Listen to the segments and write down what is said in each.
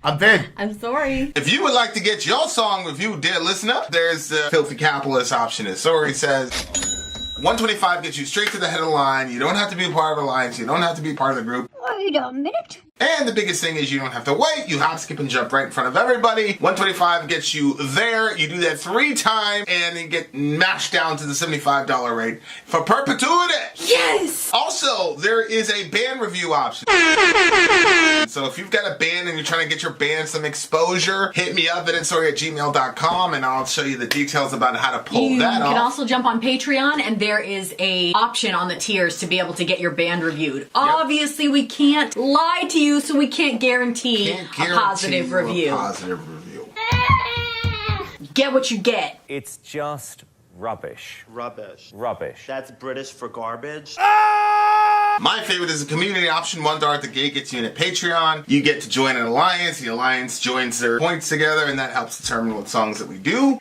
I'm Ben. I'm sorry. If you would like to get your song reviewed, dear listener, there's the filthy capitalist option. As Sorry says, 125 gets you straight to the head of the line. You don't have to be a part of the alliance. You don't have to be part of the group. Wait a minute. And the biggest thing is you don't have to wait. You hop, skip, and jump right in front of everybody. 125 gets you there. You do that 3 times, and then get mashed down to the $75 rate for perpetuity. Yes! Also, there is a band review option. So if you've got a band and you're trying to get your band some exposure, hit me up at itsorry@gmail.com, and I'll show you the details about how to pull that off. You can also jump on Patreon, and there is a option on the tiers to be able to get your band reviewed. Yep. Obviously, we can't lie to you, so we can't guarantee a positive review. Get what you get. It's just rubbish. Rubbish. Rubbish. That's British for garbage. My favorite is the community option. $1 at the gate gets you in at Patreon. You get to join an alliance. The alliance joins their points together, and that helps determine what songs that we do.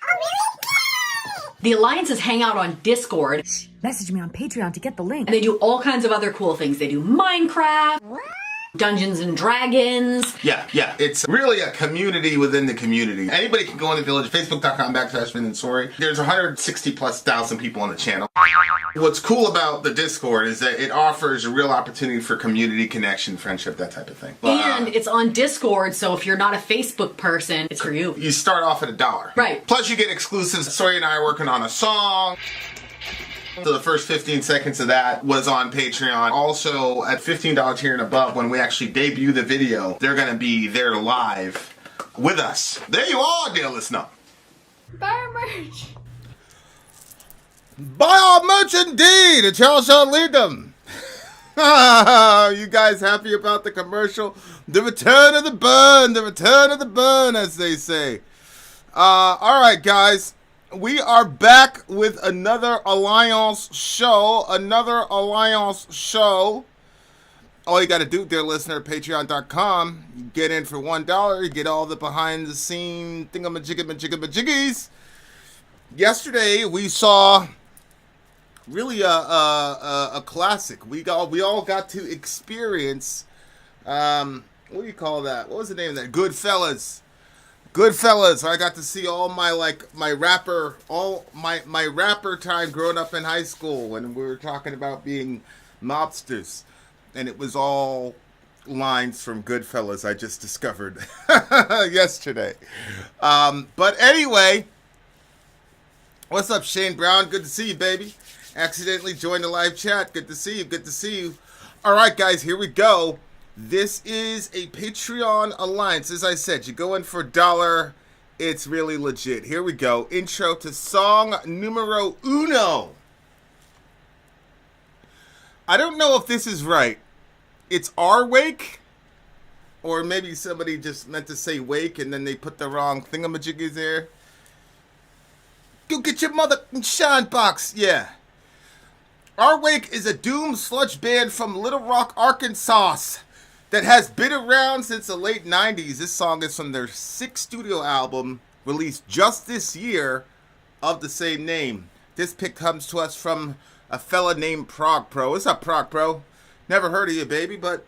The alliances hang out on Discord. Message me on Patreon to get the link. And they do all kinds of other cool things. They do Minecraft, Dungeons and Dragons. Yeah. It's really a community within the community. Anybody can go in the village, facebook.com/VinandSorry. There's 160,000+ people on the channel. What's cool about the Discord is that it offers a real opportunity for community connection, friendship, that type of thing. And it's on Discord, so if you're not a Facebook person, it's for you. You start off at $1. Right. Plus you get exclusives. Sorry and I are working on a song. So the first 15 seconds of that was on Patreon. Also, at $15 tier and above, when we actually debut the video, they're going to be there live with us. There you are, dear listener. Buy our merch. Buy our merch indeed, and y'all shall lead them. You guys happy about the commercial? The return of the burn, as they say. All right, guys. We are back with another Alliance show. All you got to do, dear listener, patreon.com. You get in for $1. You get all the behind-the-scene thingamajiggamajiggamajiggies. Yesterday, we saw really a classic. We all got to experience, what do you call that? What was the name of that? Goodfellas. I got to see all my rapper time growing up in high school when we were talking about being mobsters, and it was all lines from Goodfellas I just discovered yesterday. But anyway, what's up, Shane Brown? Good to see you, baby. Accidentally joined the live chat. Good to see you. All right, guys, here we go. This is a Patreon alliance. As I said, you go in for $1. It's really legit. Here we go. Intro to song numero uno. I don't know if this is right. It's Rwake, or maybe somebody just meant to say wake and then they put the wrong thingamajiggies there. Go get your mother shine box. Yeah. Rwake is a doom sludge band from Little Rock, Arkansas, that has been around since the late 90s. This song is from their 6th studio album, released just this year, of the same name. This pick comes to us from a fella named Prog Pro. What's up, Prog Pro? Never heard of you, baby, but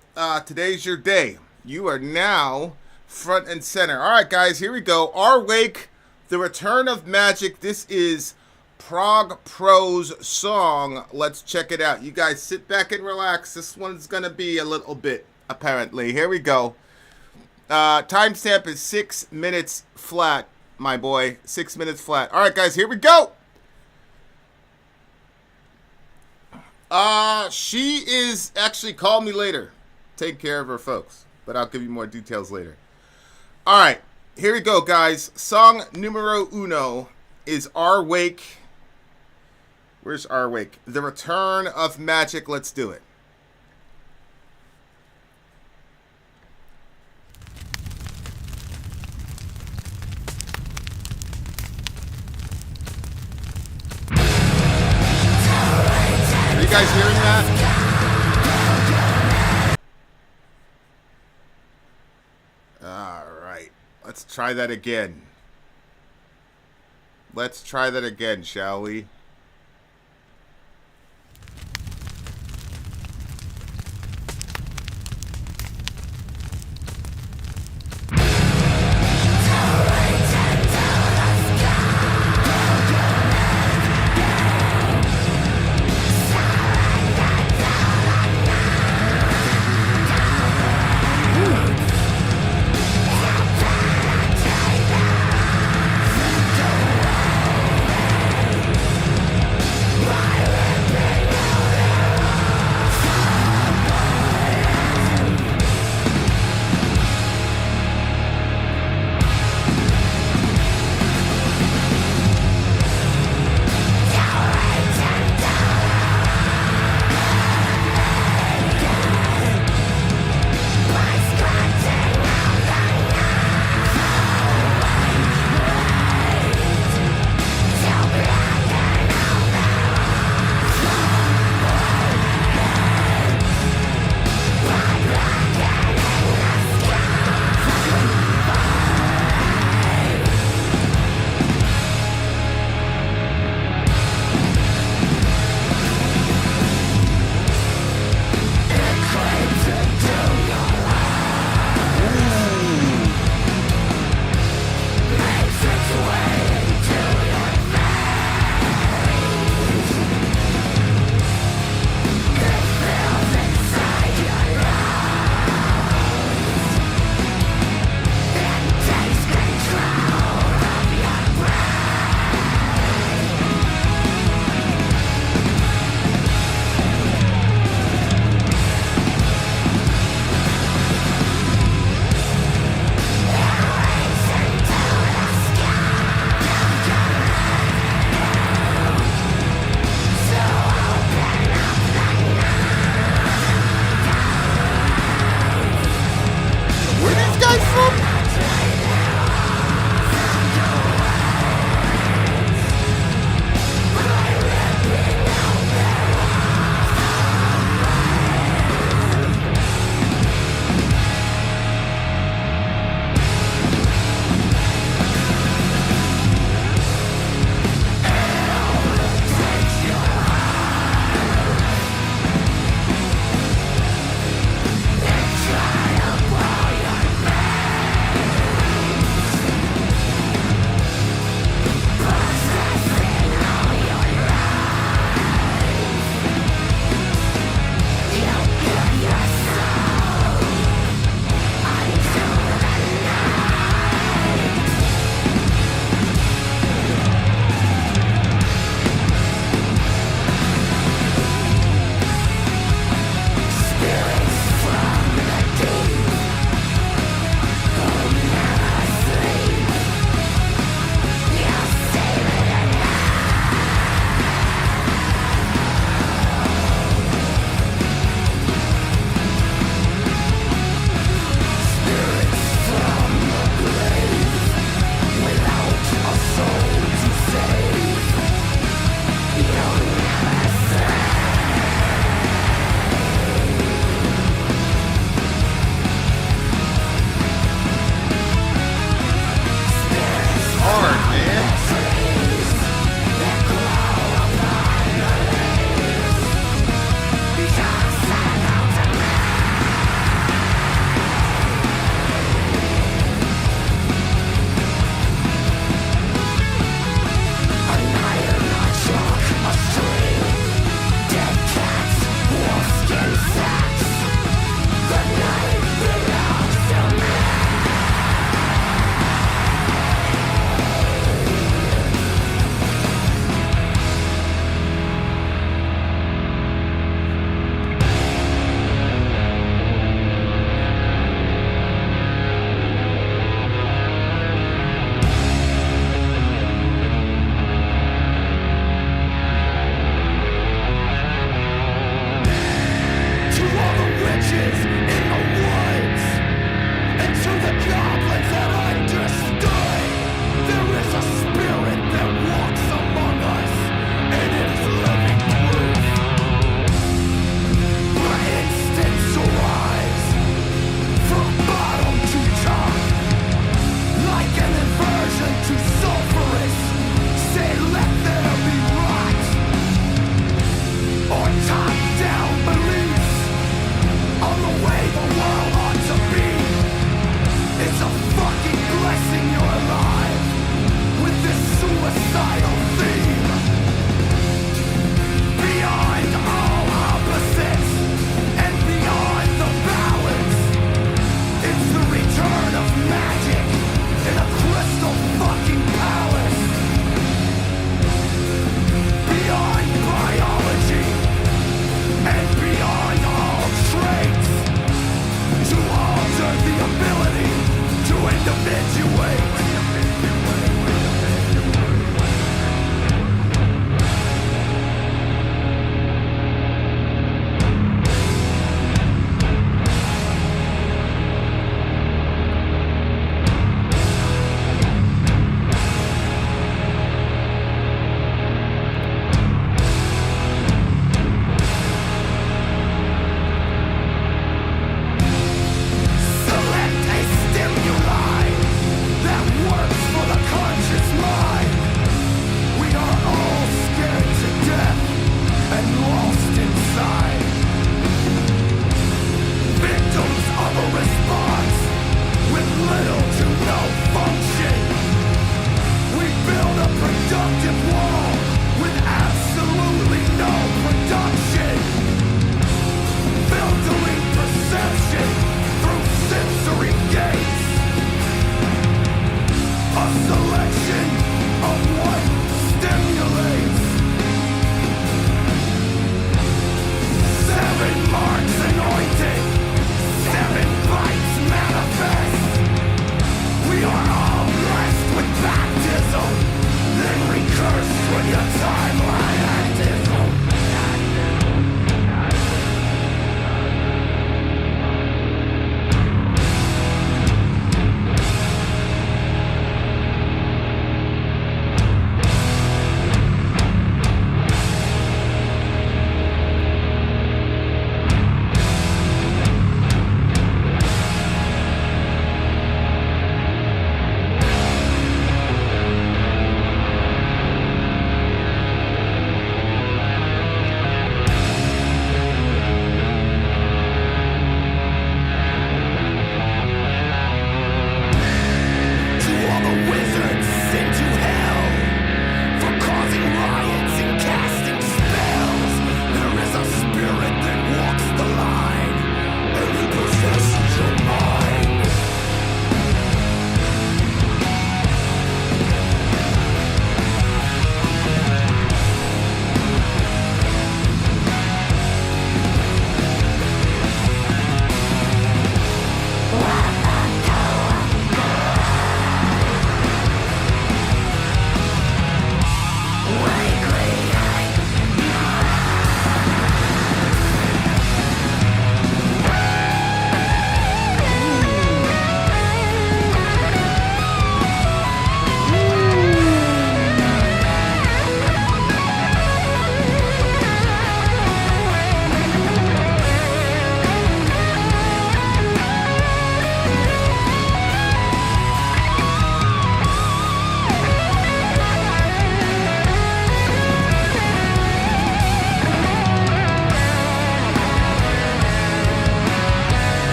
today's your day. You are now front and center. All right, guys, here we go. Rwake, The Return of Magic. This is Prog Pro's song. Let's check it out. You guys sit back and relax. This one's going to be a little bit, apparently. Here we go. Timestamp is 6 minutes flat, my boy. 6 minutes flat. All right, guys, here we go. She is actually, call me later. Take care of her folks, but I'll give you more details later. All right, here we go, guys. Song numero uno is Rwake. Where's Rwake? The Return of Magic. Let's do it. Are you guys hearing that? All right. Let's try that again. Let's try that again, shall we?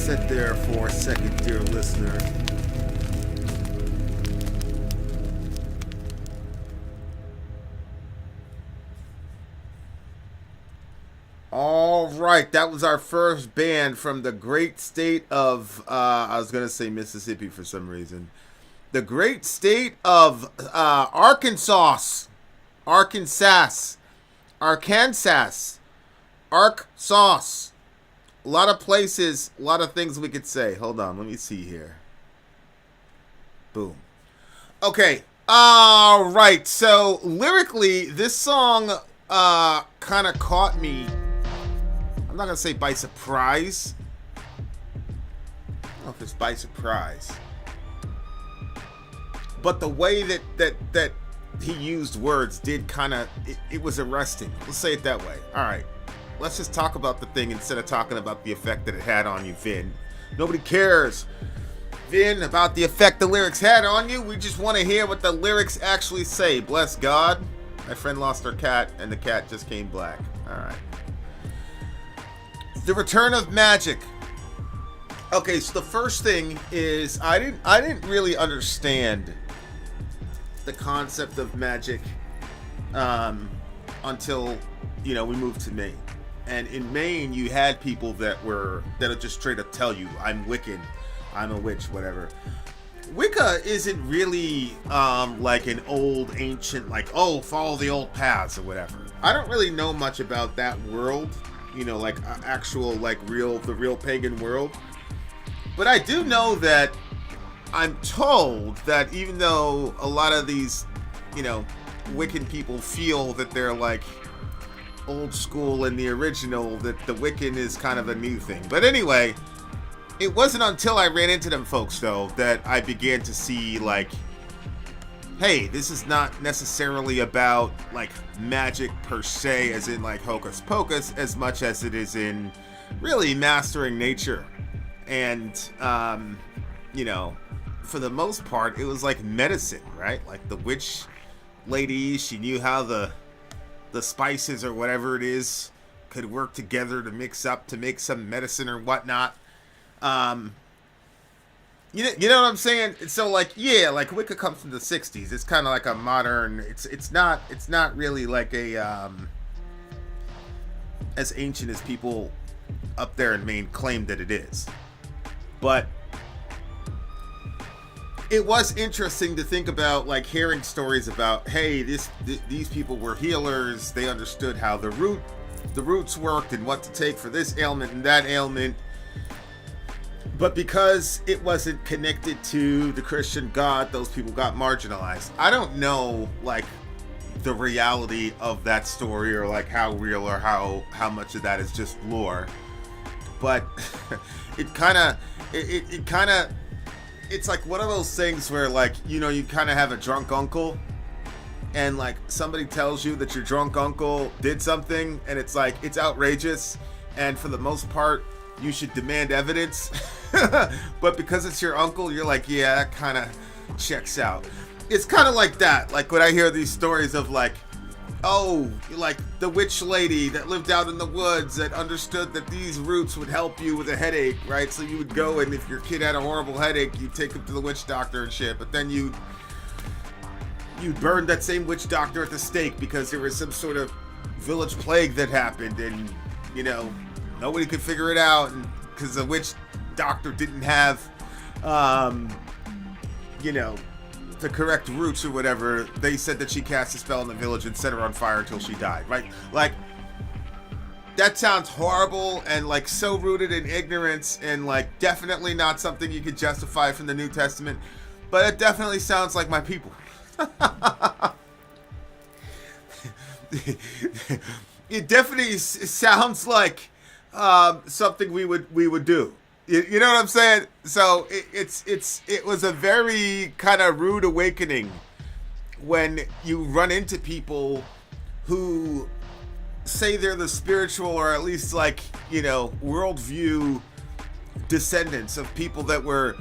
Sit there for a second, dear listener. All right, that was our first band from the great state of, I was going to say Mississippi for some reason. The great state of Arkansas. Arkansas. A lot of places, a lot of things we could say. Hold on, let me see here. Boom. Okay, all right, so lyrically, this song kind of caught me. I'm not going to say by surprise. I don't know if it's by surprise. But the way that he used words did kind of, it was arresting. Let's say it that way. All right. Let's just talk about the thing instead of talking about the effect that it had on you, Vin. Nobody cares, Vin, about the effect the lyrics had on you. We just want to hear what the lyrics actually say. Bless God. My friend lost her cat, and the cat just came black. All right. The return of magic. Okay, so the first thing is I didn't really understand the concept of magic until we moved to Maine. And in Maine, you had people that'll just straight up tell you, I'm Wiccan, I'm a witch, whatever. Wicca isn't really like an old ancient, like, oh, follow the old paths or whatever. I don't really know much about that world, like actual, like the real pagan world. But I do know that I'm told that even though a lot of these, Wiccan people feel that they're like old school and the original, that the Wiccan is kind of a new thing. But anyway, it wasn't until I ran into them folks, though, that I began to see, like, hey, this is not necessarily about, like, magic per se, as in, like, hocus pocus, as much as it is in really mastering nature. And, for the most part, it was like medicine, right? Like the witch lady, she knew how the spices or whatever it is could work together to mix up to make some medicine or whatnot. You know what I'm saying? So like, yeah, like Wicca comes from the 60s. It's kind of like a modern, it's not really like a, as ancient as people up there in Maine claim that it is. But it was interesting to think about, like, hearing stories about, hey, these people were healers. They understood how the roots worked and what to take for this ailment and that ailment. But because it wasn't connected to the Christian God, those people got marginalized. I don't know, like, the reality of that story, or like how real or how much of that is just lore. But it kind of it's like one of those things where, like, you kind of have a drunk uncle, and like somebody tells you that your drunk uncle did something, and it's like, it's outrageous, and for the most part you should demand evidence. But because it's your uncle, you're like, yeah, that kind of checks out. It's kind of like that, like when I hear these stories of, like, oh, like the witch lady that lived out in the woods that understood that these roots would help you with a headache, right? So you would go, and if your kid had a horrible headache, you'd take him to the witch doctor and shit. But then you'd burn that same witch doctor at the stake because there was some sort of village plague that happened, and nobody could figure it out, and because the witch doctor didn't have the correct roots or whatever, they said that she cast a spell in the village and set her on fire until she died, right? Like, that sounds horrible and like so rooted in ignorance, and like definitely not something you could justify from the New Testament, but it definitely sounds like my people. It definitely sounds like something we would do. You know what I'm saying? So it was a very kind of rude awakening when you run into people who say they're the spiritual, or at least like, worldview descendants of people that were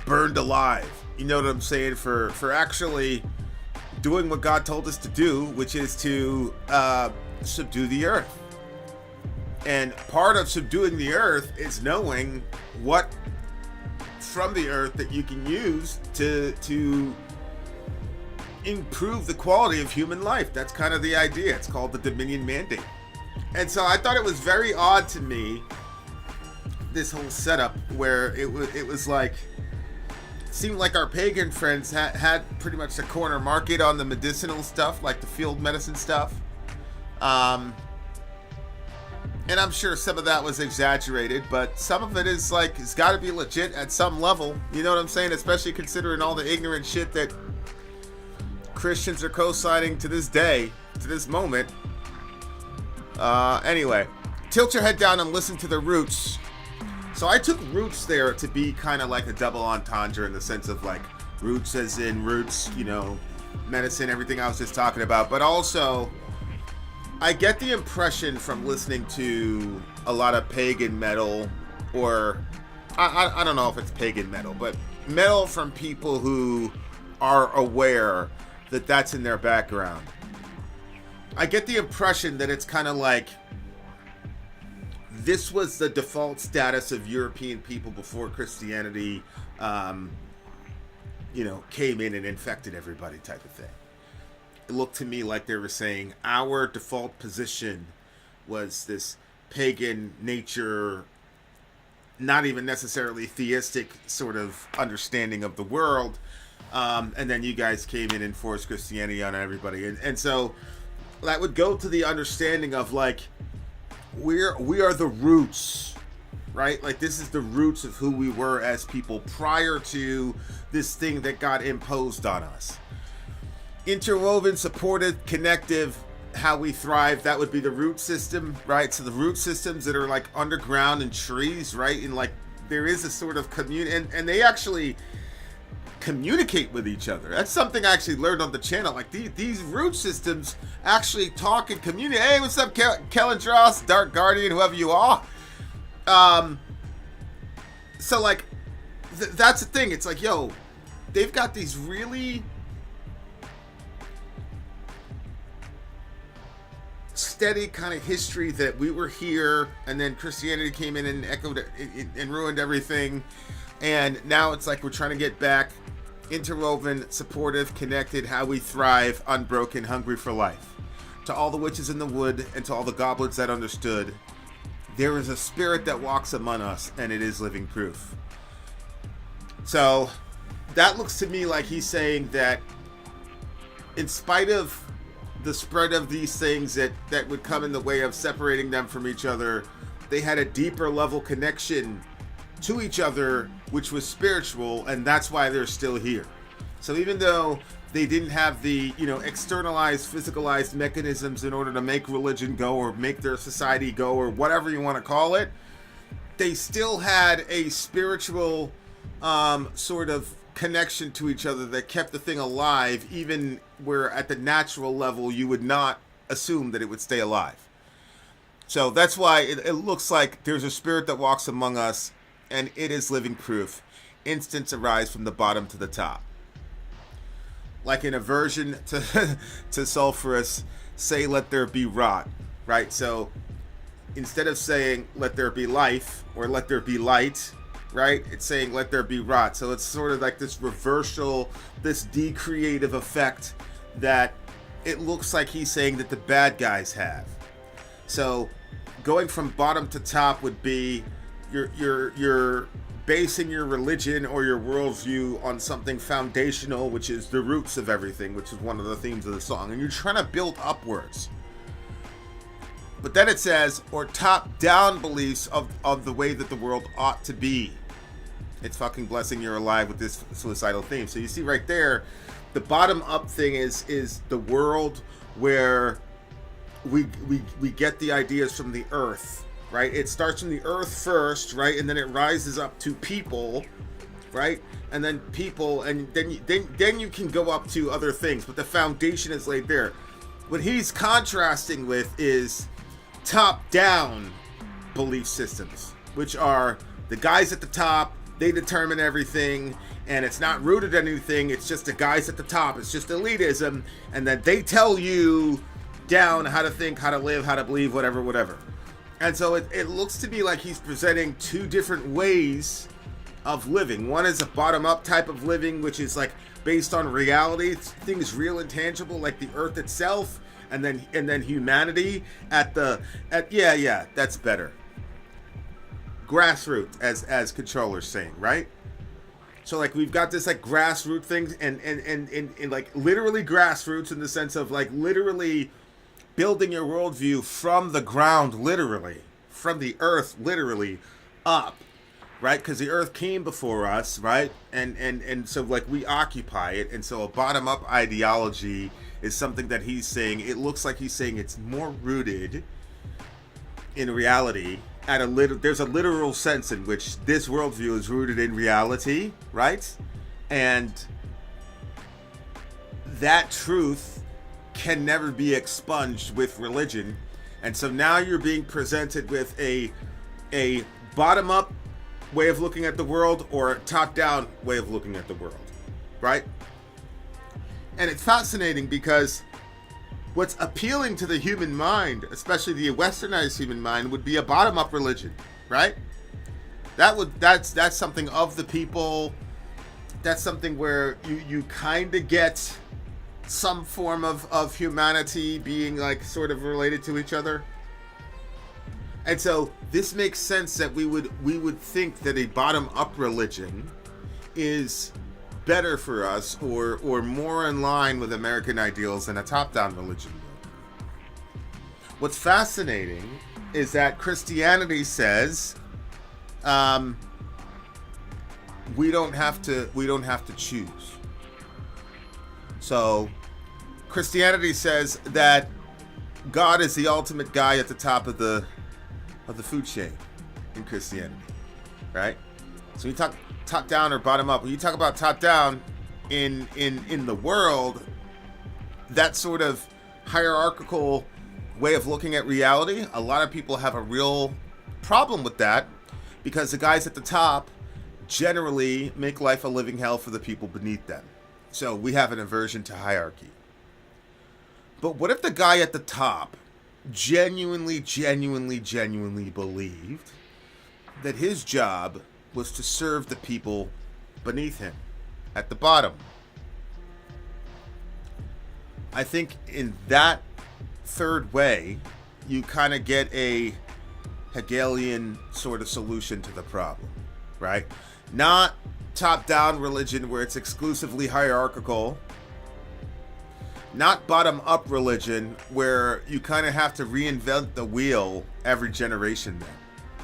burned alive. You know what I'm saying? For actually doing what God told us to do, which is to subdue the earth. And part of subduing the earth is knowing what from the earth that you can use to improve the quality of human life. That's kind of the idea. It's called the Dominion Mandate. And so I thought it was very odd to me, this whole setup where it was like, it seemed like our pagan friends had pretty much the corner market on the medicinal stuff, like the field medicine stuff. And I'm sure some of that was exaggerated, but some of it is like, it's got to be legit at some level. You know what I'm saying? Especially considering all the ignorant shit that Christians are co-signing to this day, to this moment. Anyway, tilt your head down and listen to the roots. So I took roots there to be kind of like a double entendre in the sense of like roots as in roots, you know, medicine, everything I was just talking about, but also I get the impression from listening to a lot of pagan metal, or I don't know if it's pagan metal, but metal from people who are aware that that's in their background. I get the impression that it's kind of like this was the default status of European people before Christianity, came in and infected everybody type of thing. It looked to me like they were saying our default position was this pagan nature, not even necessarily theistic sort of understanding of the world. And then you guys came in and forced Christianity on everybody. And so that would go to the understanding of like, we are the roots, right? Like this is the roots of who we were as people prior to this thing that got imposed on us. Interwoven, supported, connective, how we thrive, that would be the root system, right? So the root systems that are like underground in trees, right? And like there is a sort of community, and they actually communicate with each other. That's something I actually learned on the channel. Like these root systems actually talk and communicate. Hey, what's up, Kellen Dross, Dark Guardian, whoever you are. So like that's the thing. It's like, yo, they've got these really steady kind of history that we were here, and then Christianity came in and echoed it and ruined everything, and now it's like we're trying to get back. Interwoven, supportive, connected, how we thrive, unbroken, hungry for life. To all the witches in the wood and to all the goblins that understood, there is a spirit that walks among us, and it is living proof. So that looks to me like he's saying that in spite of the spread of these things that would come in the way of separating them from each other, they had a deeper level connection to each other, which was spiritual, and that's why they're still here. So even though they didn't have the, externalized, physicalized mechanisms in order to make religion go or make their society go or whatever you want to call it, they still had a spiritual sort of connection to each other that kept the thing alive, even where at the natural level you would not assume that it would stay alive. So that's why it looks like there's a spirit that walks among us, and it is living proof. Instants arise from the bottom to the top. Like in aversion to sulfurous, say let there be rot, right? So instead of saying let there be life or let there be light, right? It's saying let there be rot. So it's sort of like this reversal, this decreative effect that it looks like he's saying that the bad guys have. So going from bottom to top would be you're basing your religion or your worldview on something foundational, which is the roots of everything, which is one of the themes of the song, and you're trying to build upwards. But then it says, or top-down beliefs of the way that the world ought to be. It's fucking blessing you're alive with this suicidal theme. So you see right there, the bottom-up thing is the world where we get the ideas from the earth, right? It starts from the earth first, right? And then it rises up to people, right? And then people, and then you can go up to other things, but the foundation is laid there. What he's contrasting with is top-down belief systems, which are the guys at the top, they determine everything, and it's not rooted in anything, it's just the guys at the top, it's just elitism, and then they tell you down how to think, how to live, how to believe, whatever. And so it looks to me like he's presenting two different ways of living. One is a bottom-up type of living, which is like based on reality, things real and tangible, like the earth itself, and then humanity yeah, that's better. Grassroots, as controller's saying, right? So like we've got this like grassroots things and like literally grassroots in the sense of like literally building your worldview from the ground, literally, from the earth, literally, up, right? Because the earth came before us, right? And so, like, we occupy it. And so a bottom-up ideology is something that he's saying. It looks like he's saying it's more rooted in reality. There's a literal sense in which this worldview is rooted in reality, right? And that truth can never be expunged with religion. And so now you're being presented with a bottom-up way of looking at the world or a top-down way of looking at the world, right? And it's fascinating because what's appealing to the human mind, especially the westernized human mind, would be a bottom-up religion, right? That's something of the people. That's something where you kind of get some form of humanity being like sort of related to each other. And so this makes sense that we would think that a bottom-up religion is better for us or more in line with American ideals than a top-down religion. What's fascinating is that Christianity says we don't have to choose. So Christianity says that God is the ultimate guy at the top of the food chain in Christianity, right? So you talk top down or bottom up. When you talk about top down in the world, that sort of hierarchical way of looking at reality, a lot of people have a real problem with that because the guys at the top generally make life a living hell for the people beneath them. So we have an aversion to hierarchy. But what if the guy at the top genuinely believed that his job was to serve the people beneath him at the bottom? I think in that third way, you kind of get a Hegelian sort of solution to the problem, right? Not top-down religion where it's exclusively hierarchical. Not bottom-up religion where you kind of have to reinvent the wheel every generation then.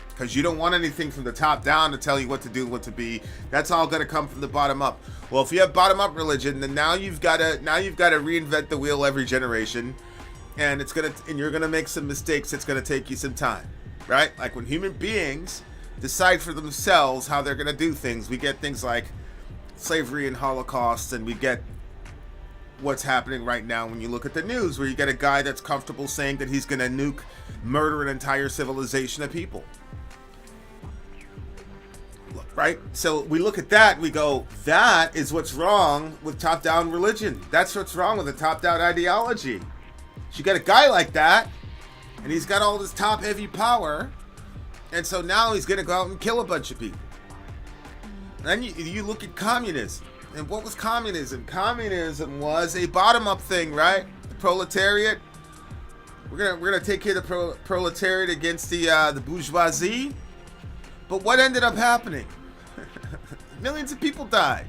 Because you don't want anything from the top down to tell you what to do, what to be. That's all going to come from the bottom up. Well, if you have bottom-up religion, then now you've got to reinvent the wheel every generation, and you're going to make some mistakes. It's going to take you some time, right? Like when human beings decide for themselves how they're going to do things, we get things like slavery and Holocaust, and we get what's happening right now when you look at the news, where you get a guy that's comfortable saying that he's going to murder an entire civilization of people. Right? So we look at that and we go, that is what's wrong with top-down religion. That's what's wrong with the top-down ideology. You got a guy like that, and he's got all this top-heavy power, and so now he's going to go out and kill a bunch of people. And then you look at communism. And what was communism? Communism was a bottom-up thing, right? The proletariat. We're gonna take care of the proletariat against the bourgeoisie. But what ended up happening? Millions of people died.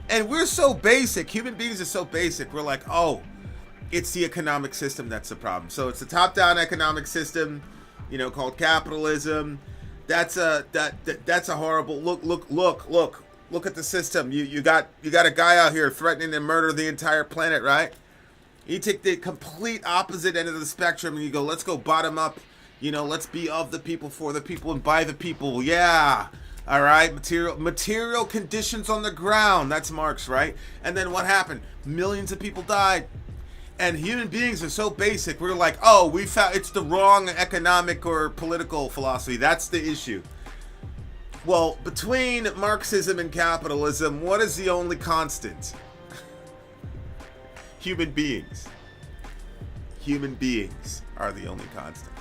And we're so basic. Human beings are so basic. We're like, oh, it's the economic system that's the problem. So it's the top-down economic system, called capitalism. That's a horrible look at the system. You got a guy out here threatening to murder the entire planet, right? You take the complete opposite end of the spectrum and you go, let's go bottom up. Let's be of the people, for the people, and by the people. Yeah. All right. Material conditions on the ground. That's Marx, right? And then what happened? Millions of people died. And human beings are so basic. We're like, oh, we found it's the wrong economic or political philosophy. That's the issue. Well, between Marxism and capitalism, what is the only constant? Human beings. human beings are the only constant.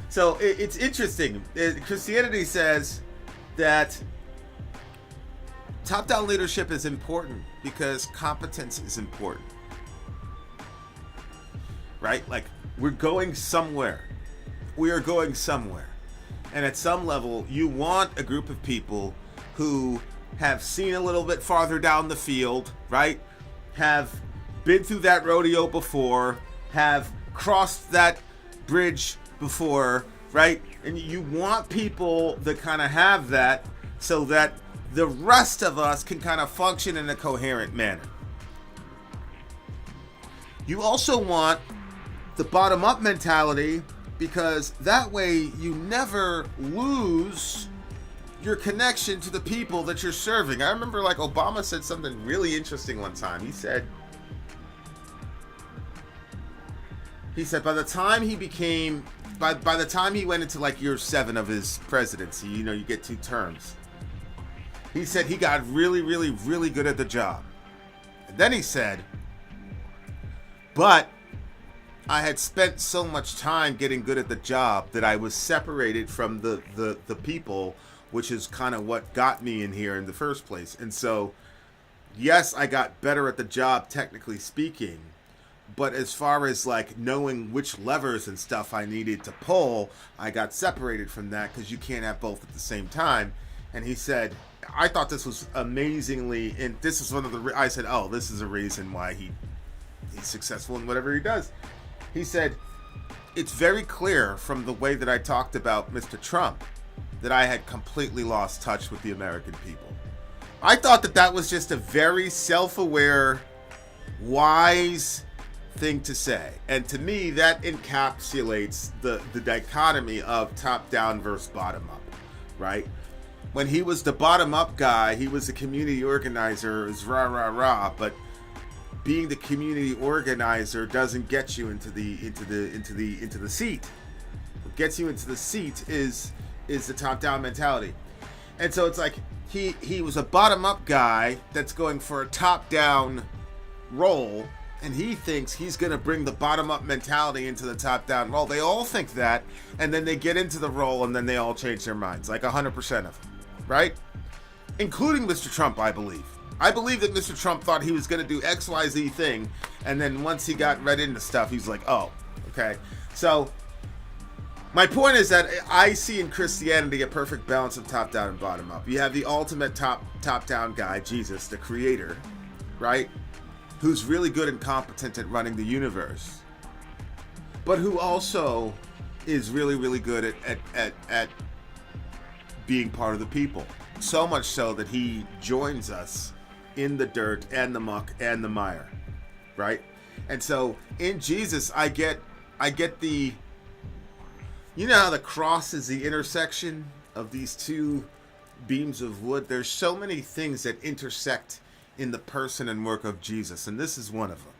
So it's interesting. Christianity says that top-down leadership is important because competence is important. Right? Like, we're going somewhere. We are going somewhere. And at some level, you want a group of people who have seen a little bit farther down the field, right? Have been through that rodeo before, have crossed that bridge before, right? And you want people that kind of have that so that the rest of us can kind of function in a coherent manner. You also want the bottom-up mentality because that way you never lose your connection to the people that you're serving. I remember like Obama said something really interesting one time. He said by the time he became, by the time he went into like year 7 of his presidency, you know, you get 2 terms. He said he got really, really, really good at the job. And then he said, but I had spent so much time getting good at the job that I was separated from the people, which is kind of what got me in here in the first place. And so, yes, I got better at the job, technically speaking, but as far as like knowing which levers and stuff I needed to pull, I got separated from that because you can't have both at the same time. And he said, I thought this was amazingly, and this is one of the, I said, oh, this is a reason why he's successful in whatever he does. He said, it's very clear from the way that I talked about Mr. Trump that I had completely lost touch with the American people. I thought that was just a very self-aware, wise thing to say. And to me, that encapsulates the dichotomy of top-down versus bottom-up, right? When he was the bottom-up guy, he was a community organizer, it was rah, rah, rah, but being the community organizer doesn't get you into the seat. What gets you into the seat is the top-down mentality. And so it's like he was a bottom-up guy that's going for a top-down role, and he thinks he's going to bring the bottom-up mentality into the top-down role. They all think that, and then they get into the role, and then they all change their minds, like 100% of them, right? Including Mr. Trump, I believe. I believe that Mr. Trump thought he was going to do XYZ thing, and then once he got read into stuff, he's like, oh, okay. So my point is that I see in Christianity a perfect balance of top-down and bottom-up. You have the ultimate top-down guy, Jesus, the creator, right? Who's really good and competent at running the universe, but who also is really, really good at being part of the people. So much so that he joins us in the dirt and the muck and the mire, right? And so in Jesus, I get the, you know how the cross is the intersection of these 2 beams of wood? There's so many things that intersect in the person and work of Jesus, and this is one of them.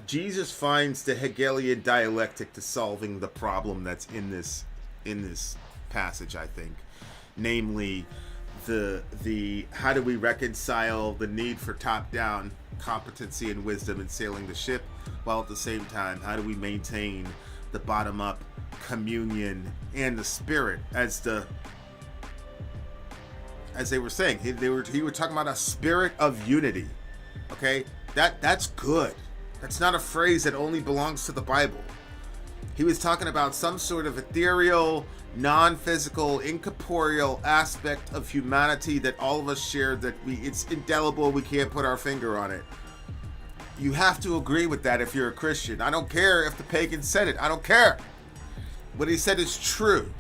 Jesus finds the Hegelian dialectic to solving the problem that's in this passage, I think, namely the how do we reconcile the need for top-down competency and wisdom in sailing the ship, while at the same time, how do we maintain the bottom-up communion and the spirit as they were saying. He were talking about a spirit of unity. Okay, that's good. That's not a phrase that only belongs to the Bible. He was talking about some sort of ethereal, non-physical, incorporeal aspect of humanity that all of us share, that it's indelible, we can't put our finger on it. You have to agree with that if you're a Christian. I don't care if the pagan said it. I don't care. What he said is true.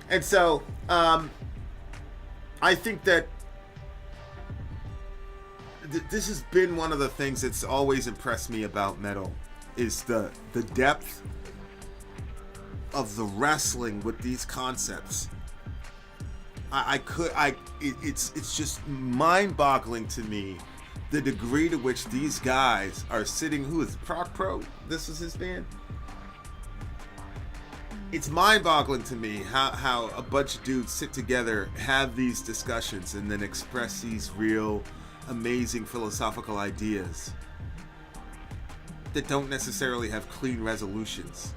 And so, I think that this has been one of the things that's always impressed me about metal, is the depth of the wrestling with these concepts. It's just mind-boggling to me the degree to which these guys are sitting. Who is Proc Pro? This is his band. It's mind-boggling to me how a bunch of dudes sit together, have these discussions, and then express these real amazing philosophical ideas that don't necessarily have clean resolutions,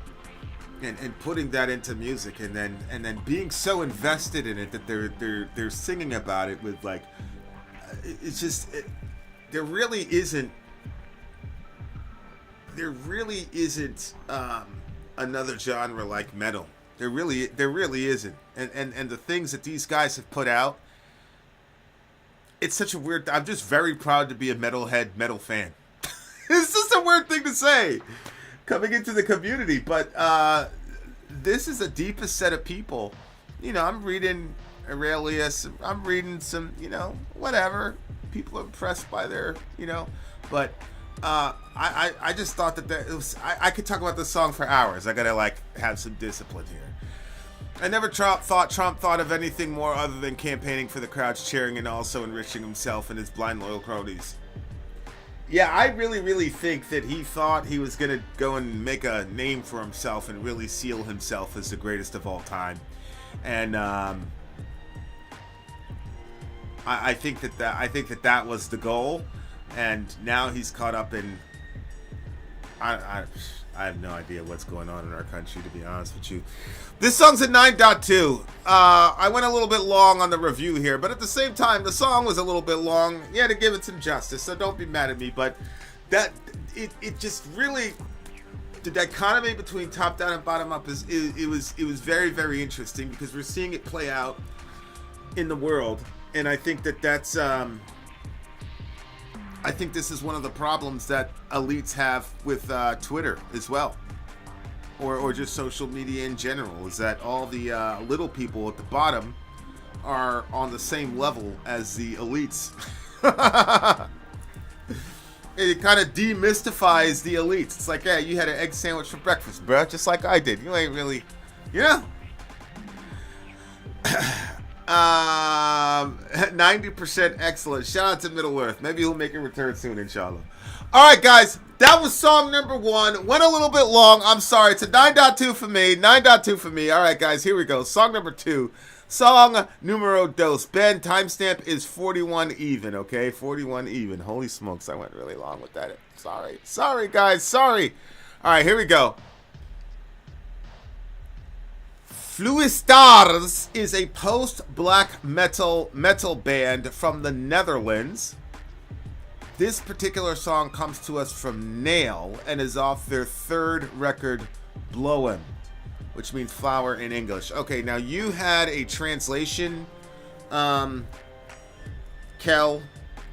and putting that into music, and then being so invested in it that they're singing about it with like, it's just there really isn't another genre like metal. There really isn't, and the things that these guys have put out, it's such a weird. I'm just very proud to be a metal fan. It's just a weird thing to say coming into the community, but this is the deepest set of people. You know, I'm reading Aurelius, I'm reading some, whatever. People are impressed by their, but I just thought that it was, I could talk about this song for hours. I gotta have some discipline here. I never thought Trump thought of anything more other than campaigning for the crowd's cheering and also enriching himself and his blind loyal cronies. Yeah, I really think that he thought he was going to go and make a name for himself and really seal himself as the greatest of all time. And I think that was the goal. And now he's caught up in... I have no idea what's going on in our country, to be honest with you. This song's at 9.2. I went a little bit long on the review here, but at the same time, the song was a little bit long. You had to give it some justice, so don't be mad at me. But it just really, the dichotomy between top down and bottom up it was very, very interesting, because we're seeing it play out in the world, and I think that's I think this is one of the problems that elites have with Twitter as well, or just social media in general, is that all the little people at the bottom are on the same level as the elites. It kind of demystifies the elites. It's like, yeah, you had an egg sandwich for breakfast, bro, just like I did. You ain't really, 90% excellent. Shout out to Middle Earth. Maybe he'll make a return soon, inshallah. Alright, guys. That was song number 1. Went a little bit long. I'm sorry. It's a 9.2 for me. 9.2 for me. Alright, guys. Here we go. Song number 2. Song numero dos. Ben, timestamp is 41 even, okay? 41 even. Holy smokes. I went really long with that. Sorry. Sorry, guys. Sorry. Alright, here we go. Fluisteraars is a post-black metal band from the Netherlands. This particular song comes to us from Nail and is off their third record, Bloem, which means flower in English. Okay, now you had a translation, Kel,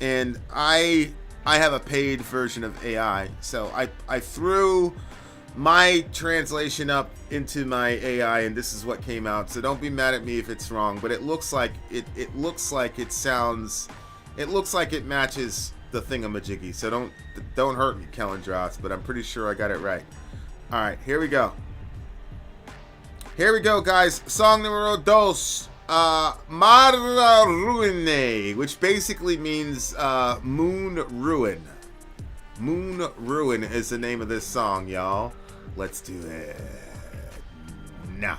and I have a paid version of AI, so I threw my translation up into my AI, and this is what came out. So don't be mad at me if it's wrong, but it looks like it matches the thingamajiggy. So don't hurt me, Kellen Dross, but I'm pretty sure I got it right. All right, here we go. Here we go, guys. Song numero dos, Mar Ruine, which basically means moon ruin. Moon Ruin is the name of this song, y'all. Let's do it now.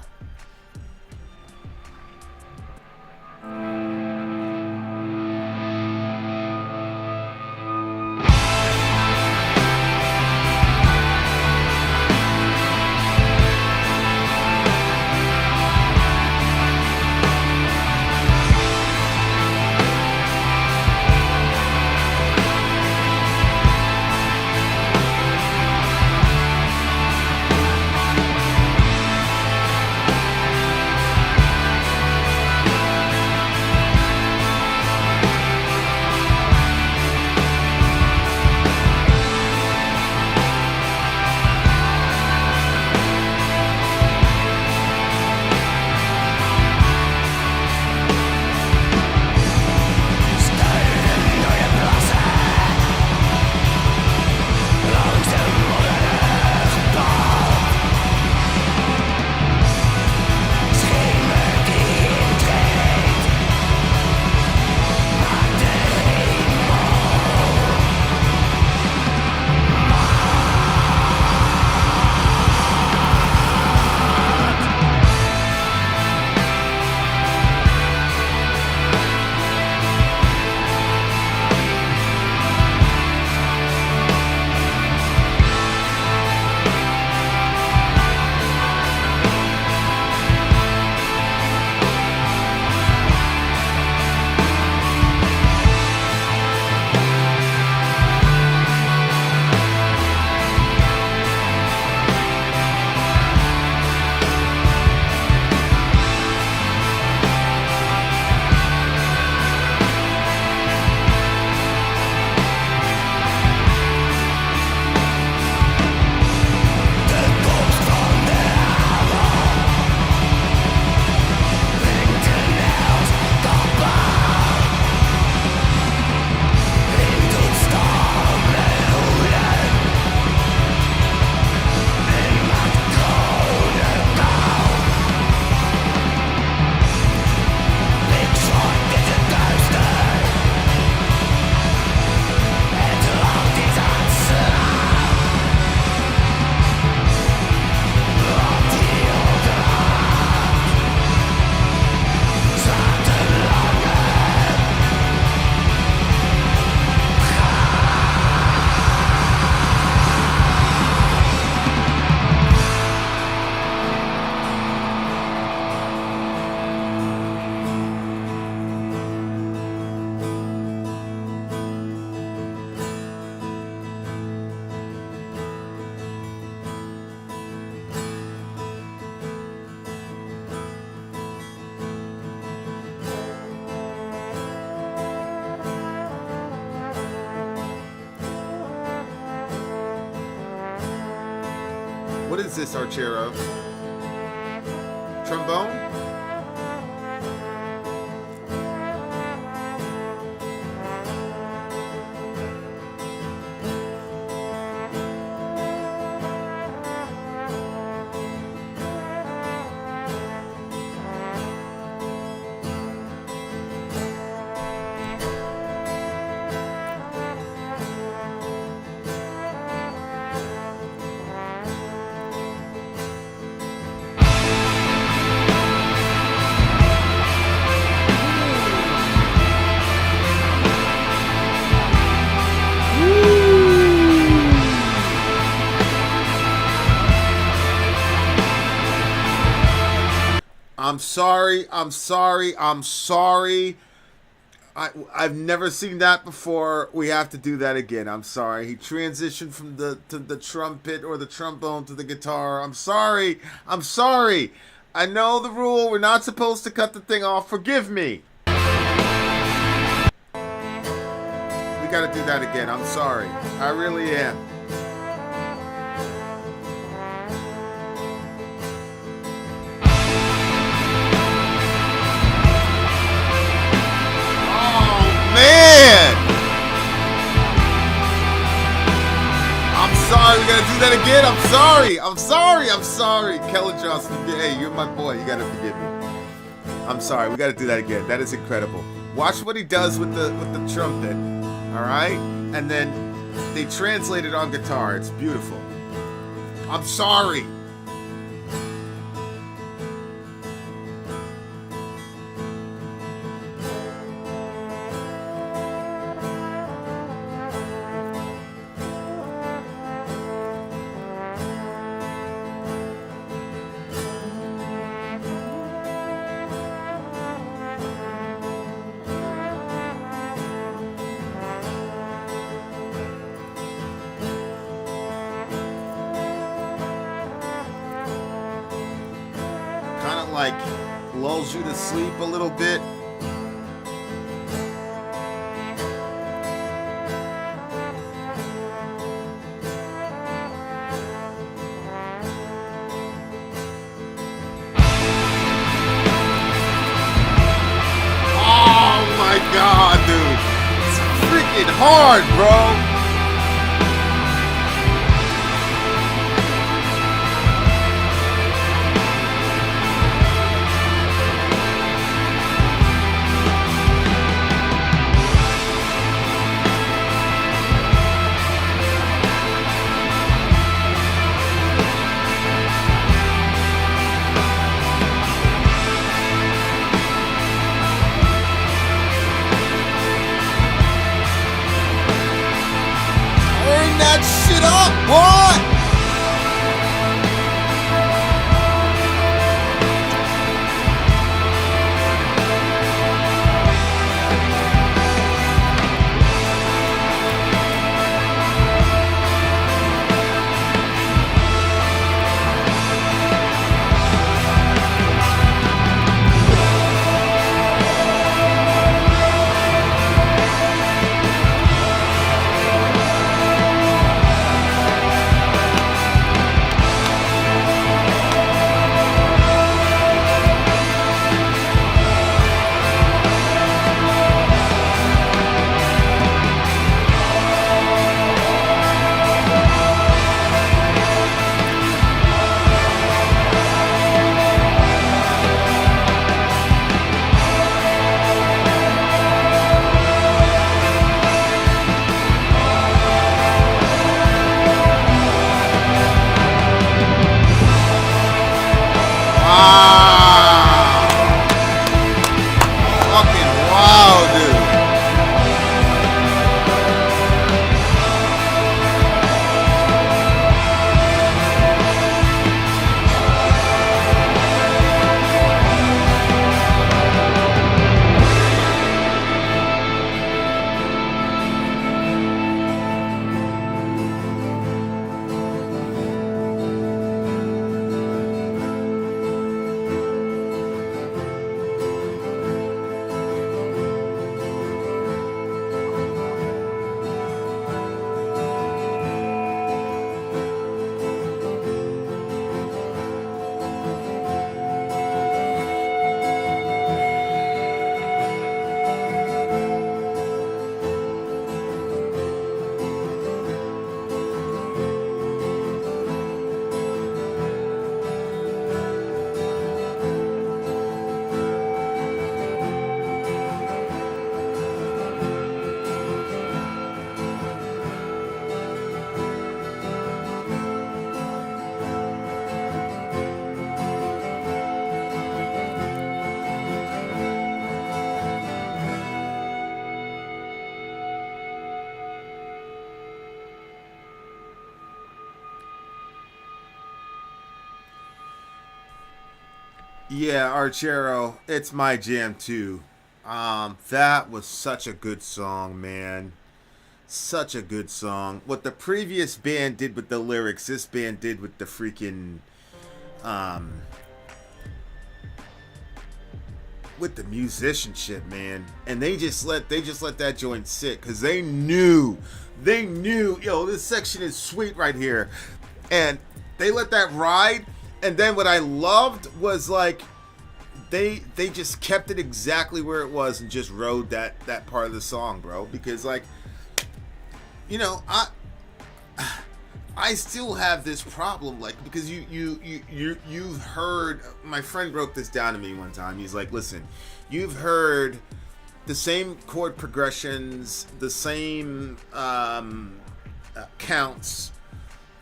What is this, Archero? Trombone? I'm sorry. I've never seen that before. We have to do that again. I'm sorry. He transitioned from the trumpet or the trombone to the guitar. I'm sorry. I know the rule. We're not supposed to cut the thing off. Forgive me. We gotta do that again. I'm sorry. I really am. Man! I'm sorry, we gotta do that again. I'm sorry. Kelly Johnson, hey, you're my boy. You gotta forgive me. I'm sorry, we gotta do that again. That is incredible. Watch what he does with the trumpet. Alright? And then they translate it on guitar. It's beautiful. I'm sorry. Like lulls you to sleep a little bit. Oh my God, dude. It's freaking hard, bro. Yeah, Archero, it's my jam too. That was such a good song, man. Such a good song. What the previous band did with the lyrics, this band did with the freaking, um, with the musicianship, man. And they just let that joint sit because they knew, yo, this section is sweet right here, and they let that ride. And then what I loved was like they just kept it exactly where it was and just rode that part of the song, bro. Because like, you know, I still have this problem, like, because you've heard, my friend broke this down to me one time. He's like, listen, you've heard the same chord progressions, the same counts,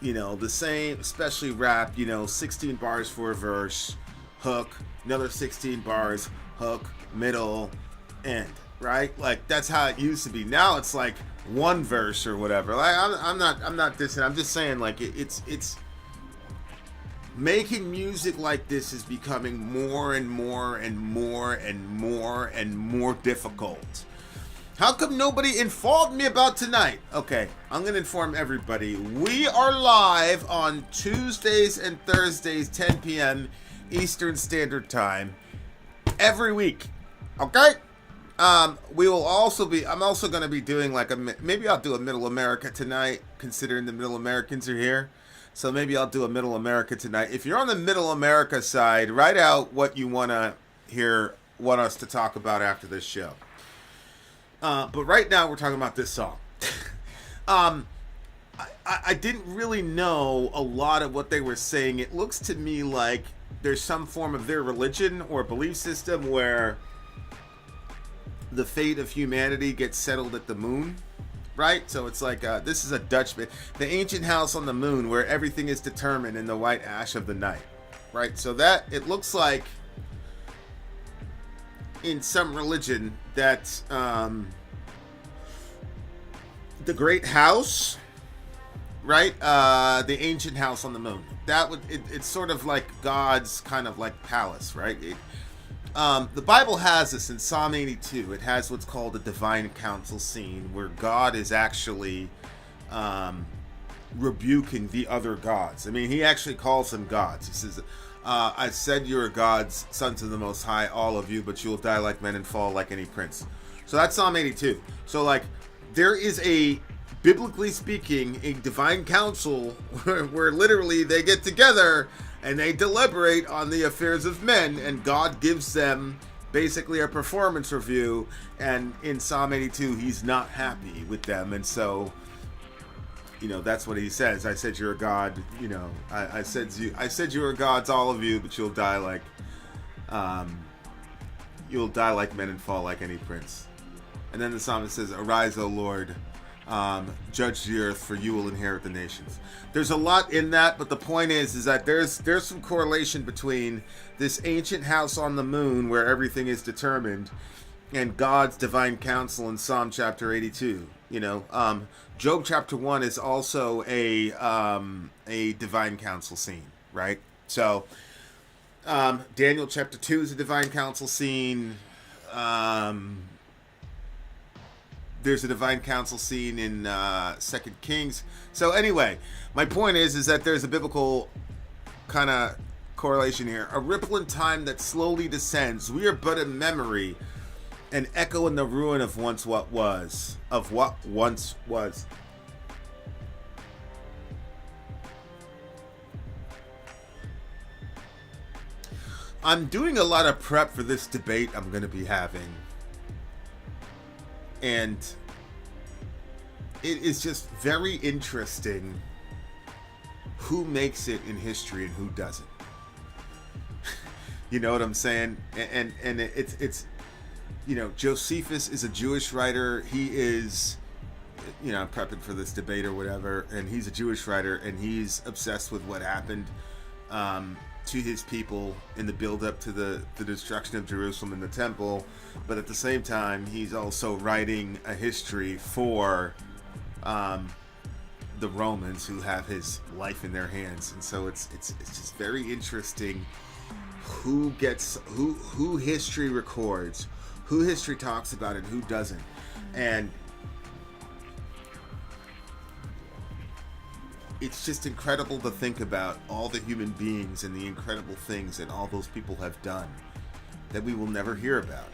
you know, the same, especially rap, you know, 16 bars for a verse, hook, another 16 bars, hook, middle, end, right? Like, that's how it used to be. Now it's like one verse or whatever. Like, I'm not dissing. I'm just saying, like, it's making music like this is becoming more and more and more and more and more difficult. How come nobody informed me about tonight? Okay, I'm going to inform everybody. We are live on Tuesdays and Thursdays, 10 p.m. Eastern Standard Time, every week. Okay? We will also be, I'm also going to be doing like maybe I'll do a Middle America tonight, considering the Middle Americans are here. So maybe I'll do a Middle America tonight. If you're on the Middle America side, write out what you want us to talk about after this show. But right now we're talking about this song. I didn't really know a lot of what they were saying. It looks to me like there's some form of their religion or belief system where the fate of humanity gets settled at the moon, right? So it's like, this is a Dutchman, the ancient house on the moon where everything is determined in the white ash of the night, right? So that, it looks like in some religion that the great house, right? The ancient house on the moon. That would, it's sort of like God's kind of like palace, right? The Bible has this in Psalm 82. It has what's called a divine council scene where God is actually rebuking the other gods. I mean, he actually calls them gods. He says, I said you are gods, sons of the Most High, all of you, but you will die like men and fall like any prince. So that's Psalm 82. So like, there is a, biblically speaking, a divine council where literally they get together and they deliberate on the affairs of men, and God gives them basically a performance review. And in Psalm 82, he's not happy with them, and so, you know, that's what he says. I said you're a god. You know, I said you are gods, all of you, but you'll die like men and fall like any prince. And then the psalmist says, "Arise, O Lord, judge the earth, for you will inherit the nations." There's a lot in that, but the point is that there's some correlation between this ancient house on the moon where everything is determined and God's divine counsel in Psalm chapter 82. You know, Job chapter 1 is also a divine counsel scene, right? So Daniel chapter 2 is a divine counsel scene. There's a divine council scene in 2 Kings. So anyway, my point is that there's a biblical kind of correlation here. A ripple in time that slowly descends. We are but a memory, an echo in the ruin of what once was. I'm doing a lot of prep for this debate I'm going to be having. And it is just very interesting who makes it in history and who doesn't. You know what I'm saying? And it's you know, Josephus is a Jewish writer. He is, you know, I'm prepping for this debate or whatever, and he's a Jewish writer, and he's obsessed with what happened to his people in the build-up to the destruction of Jerusalem and the temple. But at the same time, he's also writing a history for the Romans who have his life in their hands. And so it's just very interesting who history records, who history talks about, and who doesn't. And it's just incredible to think about all the human beings and the incredible things that all those people have done that we will never hear about.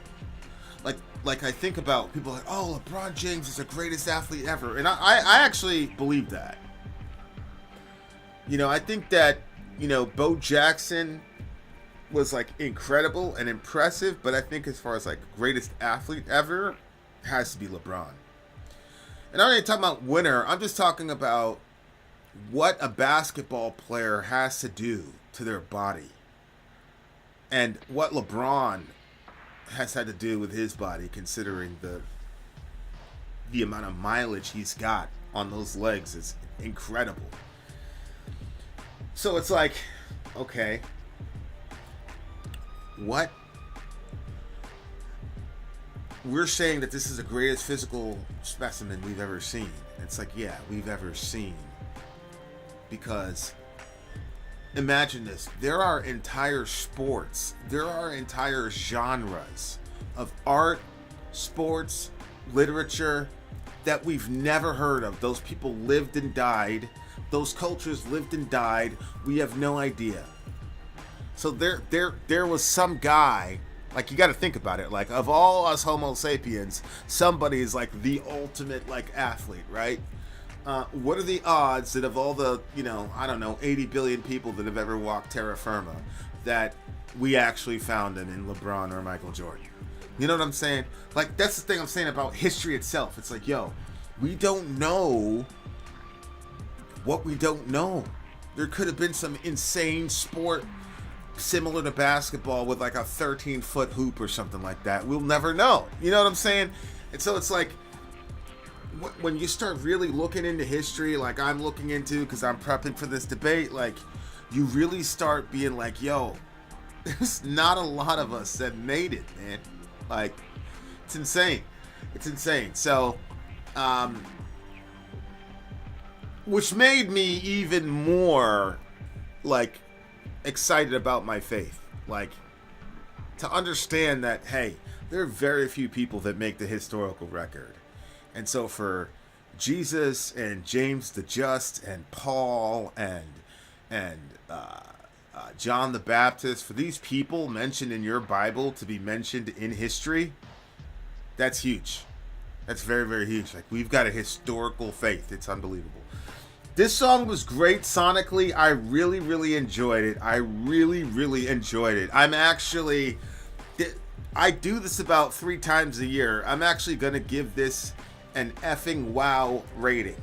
Like I think about people like, oh, LeBron James is the greatest athlete ever. And I actually believe that. You know, I think that, you know, Bo Jackson was like incredible and impressive, but I think as far as like greatest athlete ever, has to be LeBron. And I'm not even talking about winner. I'm just talking about what a basketball player has to do to their body. And what LeBron has had to do with his body, considering the amount of mileage he's got on those legs is incredible. So it's like, okay, what? We're saying that this is the greatest physical specimen we've ever seen. It's like, yeah, we've ever seen. Because imagine this. There are entire sports. There are entire genres of art, sports, literature that we've never heard of. Those people lived and died. Those cultures lived and died. We have no idea. So there was some guy, like, you got to think about it. Like, of all us Homo sapiens, somebody is like the ultimate like athlete, right? What are the odds that of all the, you know, I don't know, 80 billion people that have ever walked terra firma, that we actually found them in LeBron or Michael Jordan? You know what I'm saying? Like, that's the thing I'm saying about history itself. It's like, yo, we don't know what we don't know. There could have been some insane sport similar to basketball with like a 13-foot hoop or something like that. We'll never know. You know what I'm saying? And so it's like, when you start really looking into history, like I'm looking into, because I'm prepping for this debate, like, you really start being like, yo, there's not a lot of us that made it, man. Like, it's insane. It's insane. So, which made me even more, like, excited about my faith. Like, to understand that, hey, there are very few people that make the historical record. And so for Jesus and James the Just and Paul and John the Baptist, for these people mentioned in your Bible to be mentioned in history, that's huge. That's very, very huge. Like, we've got a historical faith. It's unbelievable. This song was great sonically. I really, really enjoyed it. I really, really enjoyed it. I do this about 3 times a year. I'm actually going to give this an effing wow rating.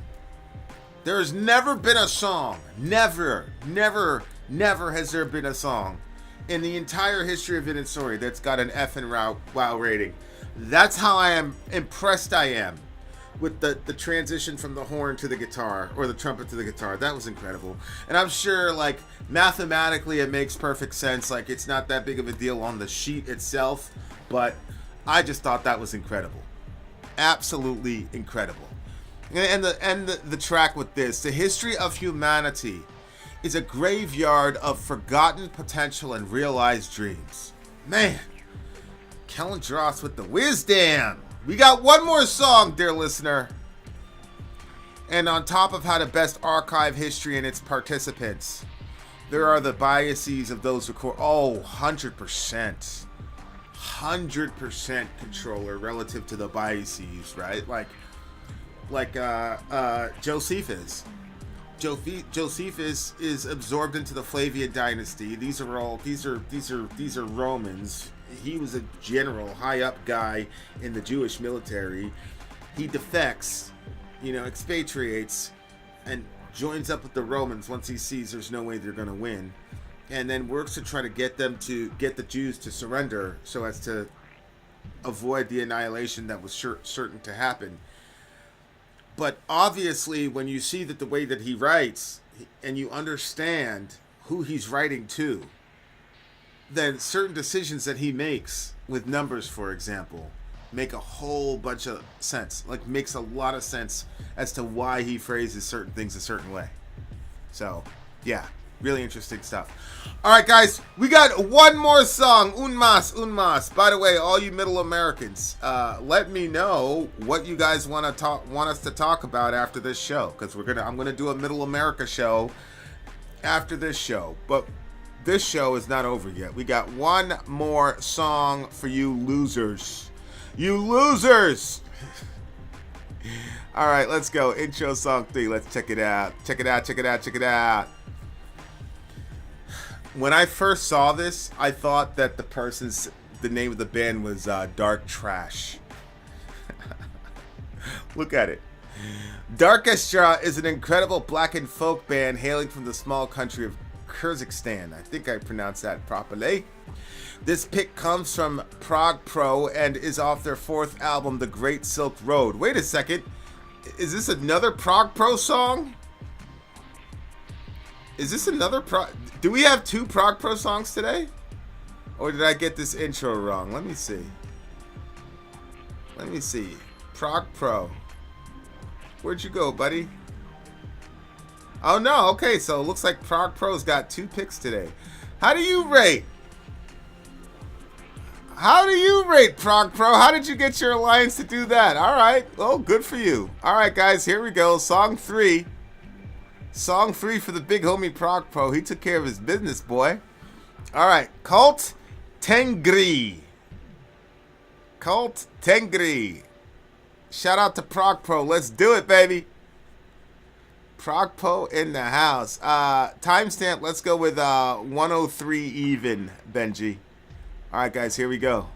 There's never been a song, never has there been a song in the entire history of It and Story that's got an effing wow rating. That's how impressed I am with the transition from the horn to the guitar, or the trumpet to the guitar. That was incredible. And I'm sure, like, mathematically it makes perfect sense. Like, it's not that big of a deal on the sheet itself, but I just thought that was incredible. Absolutely incredible. And the track with this, the history of humanity is a graveyard of forgotten potential and realized dreams. Man, Kellen Dross with the wisdom. We got one more song, dear listener. And on top of how to best archive history and its participants, there are the biases of those record. Oh, 100%. 100% controller relative to the biases, right? Like Josephus. Josephus is absorbed into the Flavian dynasty. These are Romans. He was a general, high up guy in the Jewish military. He defects, expatriates, and joins up with the Romans once he sees there's no way they're going to win, and then works to try to get the Jews to surrender so as to avoid the annihilation that was certain to happen. But obviously, when you see that the way that he writes, and you understand who he's writing to, then certain decisions that he makes with numbers, for example, make a whole bunch of sense. Like, makes a lot of sense as to why he phrases certain things a certain way. So, yeah. Really interesting stuff. All right, guys, we got one more song. Un mas. By the way, all you Middle Americans, let me know what you guys want us to talk about after this show, because I'm gonna do a Middle America show after this show. But this show is not over yet. We got one more song for you losers. You losers! All right, let's go. Intro song 3. Let's check it out. Check it out. When I first saw this, I thought that the name of the band was Dark Trash. Look at it. Darkestra is an incredible black and folk band hailing from the small country of Kyrgyzstan. I think I pronounced that properly. This pick comes from Prog Pro and is off their 4th album, The Great Silk Road. Wait a second. Is this another Prog Pro song? Is this another Do we have 2 Prog Pro songs today? Or did I get this intro wrong? Let me see. Prog Pro. Where'd you go, buddy? Oh, no. Okay, so it looks like Prog Pro's got 2 picks today. How do you rate? Prog Pro? How did you get your alliance to do that? All right. Well, good for you. All right, guys, here we go. Song 3. Song 3 for the big homie Prog Pro. He took care of his business, boy. All right. Cult Tengri. Shout out to Prog Pro. Let's do it, baby. Prog Pro in the house. Timestamp. Let's go with 103 even, Benji. All right, guys, here we go.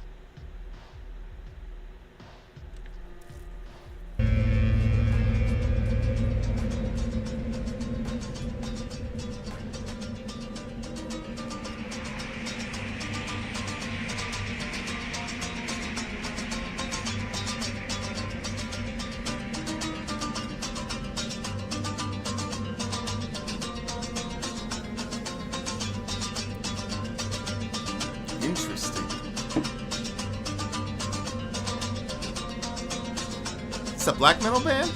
Interesting. It's a black metal band?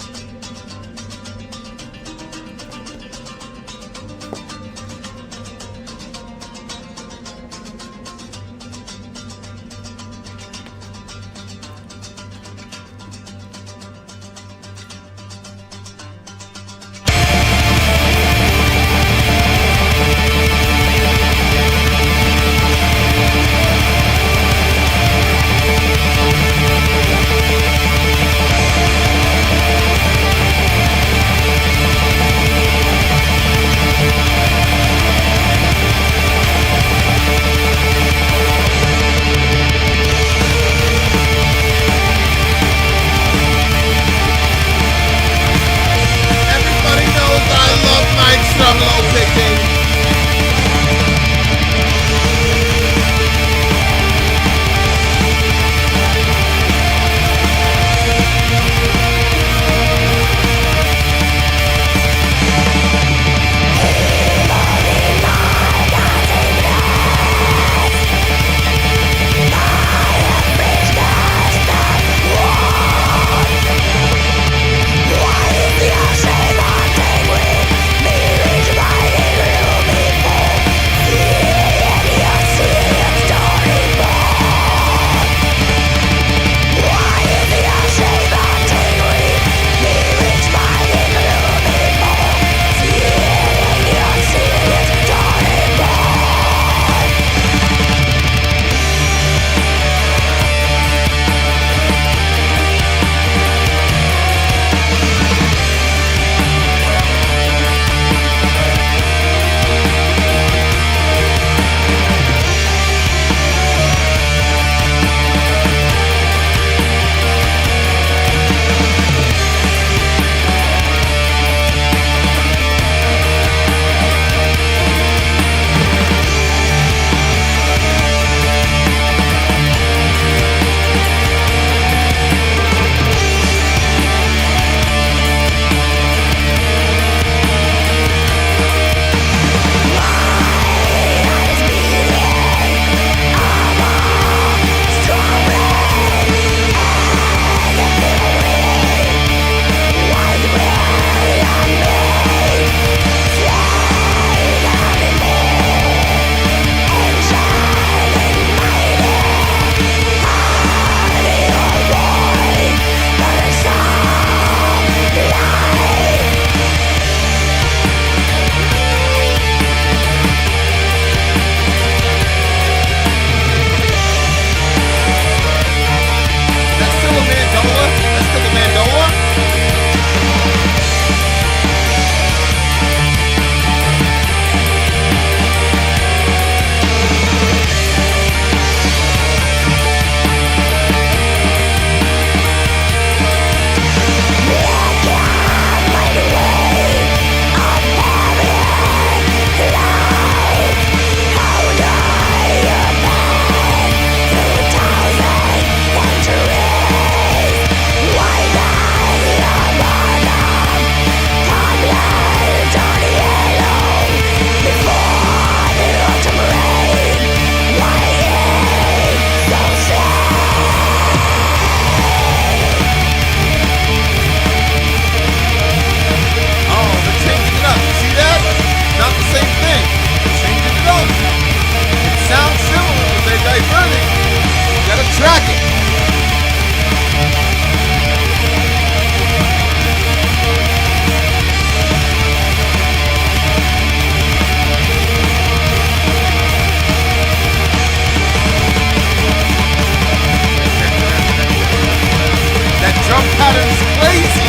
drum pattern's crazy.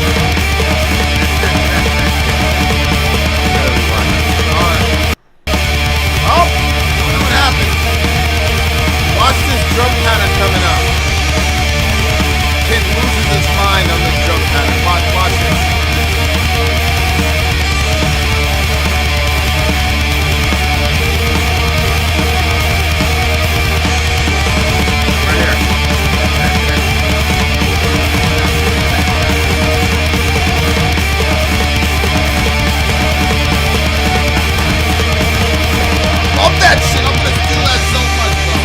Oh, I don't know what happened. Watch this drum pattern coming up. Kid loses his mind on this drum pattern. Watch this. Right here. Love that shit. I'm gonna steal that so much, bro.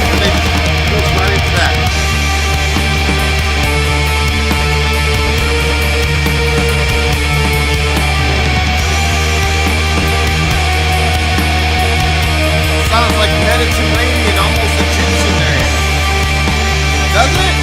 And they just goes right into that. Sounds like Mediterranean, almost Egyptian there. Doesn't it?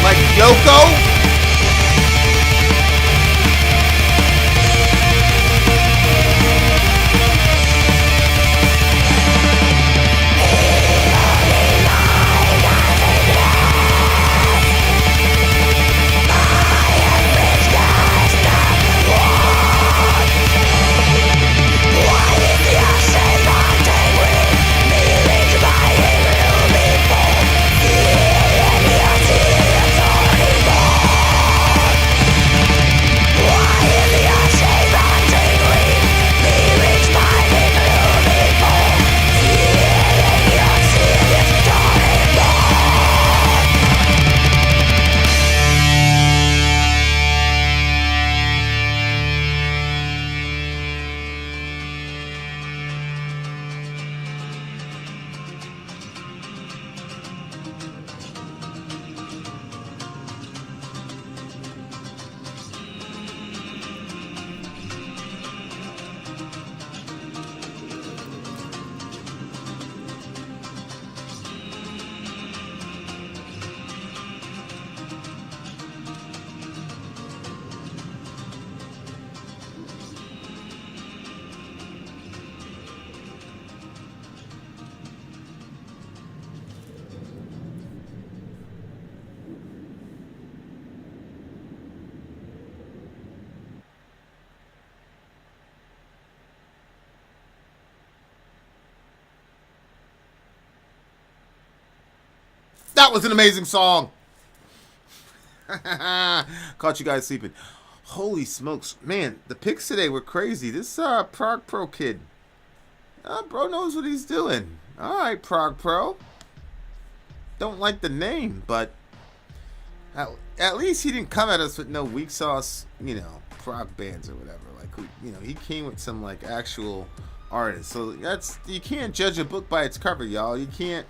Like Yoko? That was an amazing song. Caught you guys sleeping. Holy smokes. Man, the picks today were crazy. This Prague Pro kid. Bro knows what he's doing. Alright, Prague Pro. Don't like the name, but at least he didn't come at us with no weak sauce, prog bands or whatever. Like, he came with some, like, actual artists. So you can't judge a book by its cover, y'all. You can't,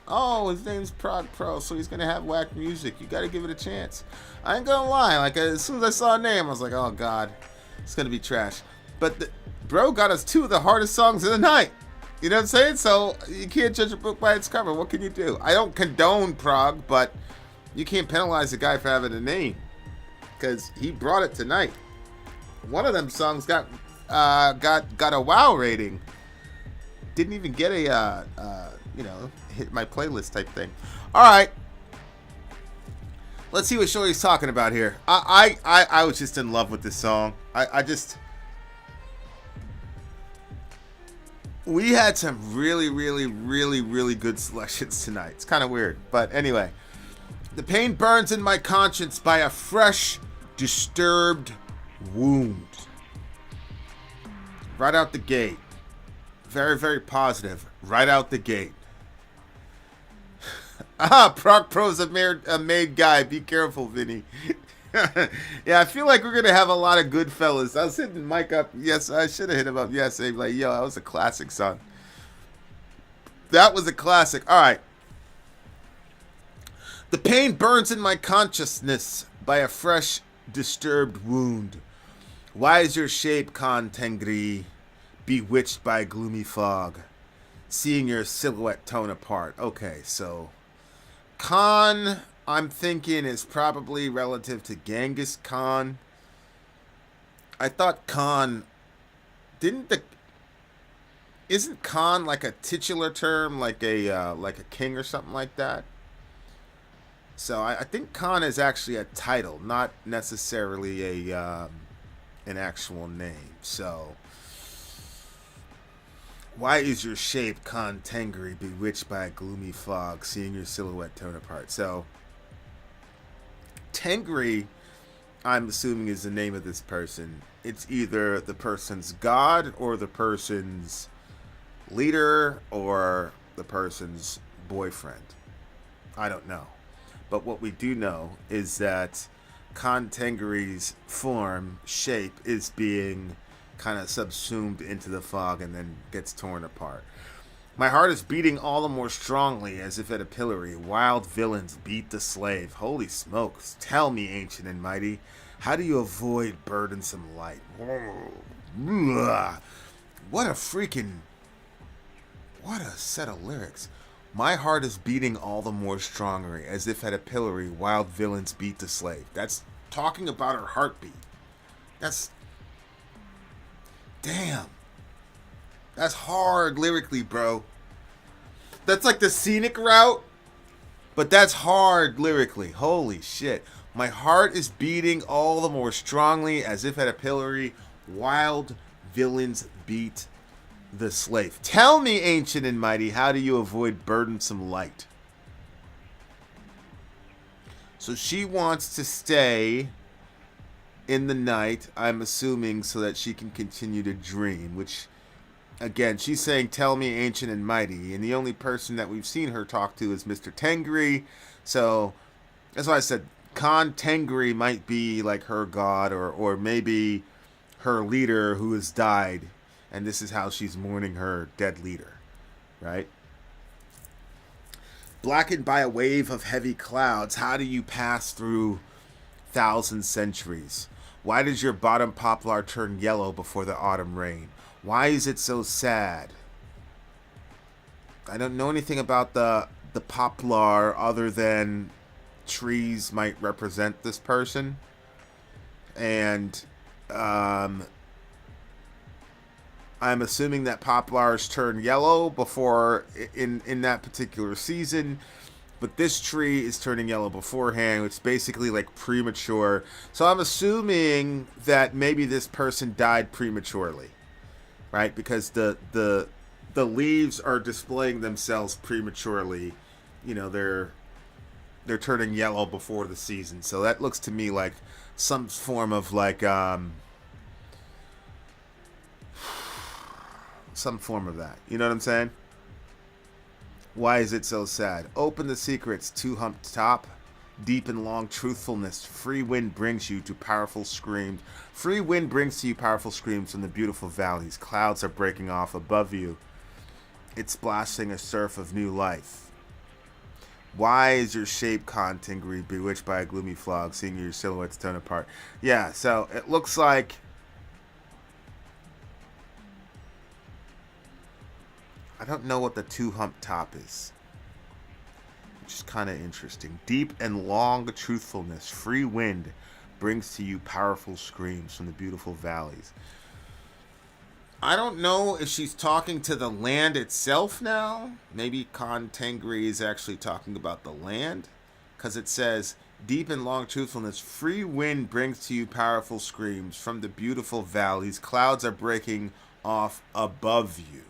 his name's Prague Pro, so he's going to have whack music. You got to give it a chance. I ain't going to lie. Like, as soon as I saw a name, I was like, oh, God, it's going to be trash. But bro got us 2 of the hardest songs of the night. You know what I'm saying? So you can't judge a book by its cover. What can you do? I don't condone Prague, but you can't penalize a guy for having a name, because he brought it tonight. One of them songs got a wow rating. Didn't even get a hit my playlist type thing. All right, let's see what Shorty's talking about here. I was just in love with this song. We had some really, really, really, really good selections tonight. It's kind of weird, but anyway. The pain burns in my conscience by a fresh, disturbed wound. Right out the gate. Very, very positive. Right out the gate. Proc Pro's a made guy. Be careful, Vinny. Yeah, I feel like we're going to have a lot of good fellas. I was hitting Mike up. Yes, I should have hit him up yesterday. Like, yo, that was a classic, son. That was a classic. All right. The pain burns in my consciousness by a fresh, disturbed wound. Why is your shape, Khan Tengri, bewitched by gloomy fog, seeing your silhouette tone apart? Okay, so Khan, I'm thinking, is probably relative to Genghis Khan. I thought Khan, isn't Khan like a titular term, like a king or something like that? So I think Khan is actually a title, not necessarily an actual name. So why is your shape, Khan Tengri, bewitched by a gloomy fog, seeing your silhouette torn apart? So Tengri, I'm assuming, is the name of this person. It's either the person's god or the person's leader or the person's boyfriend. I don't know. But what we do know is that Khan Tengri's form, shape, is being kind of subsumed into the fog and then gets torn apart. My heart is beating all the more strongly as if at a pillory. Wild villains beat the slave. Holy smokes. Tell me, ancient and mighty, how do you avoid burdensome light? What a set of lyrics. My heart is beating all the more strongly, as if at a pillory, wild villains beat the slave. That's talking about her heartbeat. Damn. That's hard lyrically, bro. That's like the scenic route, but that's hard lyrically. Holy shit. My heart is beating all the more strongly, as if at a pillory, wild villains beat the slave. Tell me, ancient and mighty, how do you avoid burdensome light? So she wants to stay in the night, I'm assuming, so that she can continue to dream, which, again, she's saying, tell me, ancient and mighty, and the only person that we've seen her talk to is Mr. Tengri, so that's why I said Khan Tengri might be like her god, or maybe her leader who has died, and this is how she's mourning her dead leader, right? Blackened by a wave of heavy clouds, how do you pass through 1,000 centuries? Why does your bottom poplar turn yellow before the autumn rain? Why is it so sad? I don't know anything about the poplar other than trees might represent this person. And I'm assuming that poplars turn yellow before in that particular season. But this tree is turning yellow beforehand, which is basically like premature. So I'm assuming that maybe this person died prematurely, right? Because the leaves are displaying themselves prematurely. You know, they're turning yellow before the season. So that looks to me like some form of like some form of that. You know what I'm saying? Why is it so sad? Open the secrets, two-humped top. Deep and long truthfulness. Free wind brings you to powerful screams. Free wind brings to you powerful screams from the beautiful valleys. Clouds are breaking off above you. It's splashing a surf of new life. Why is your shape contingry bewitched by a gloomy fog, seeing your silhouettes torn apart? Yeah, so it looks like I don't know what the two-hump top is, which is kind of interesting. Deep and long truthfulness. Free wind brings to you powerful screams from the beautiful valleys. I don't know if she's talking to the land itself now. Maybe Khan Tengri is actually talking about the land, because it says, deep and long truthfulness, free wind brings to you powerful screams from the beautiful valleys. Clouds are breaking off above you.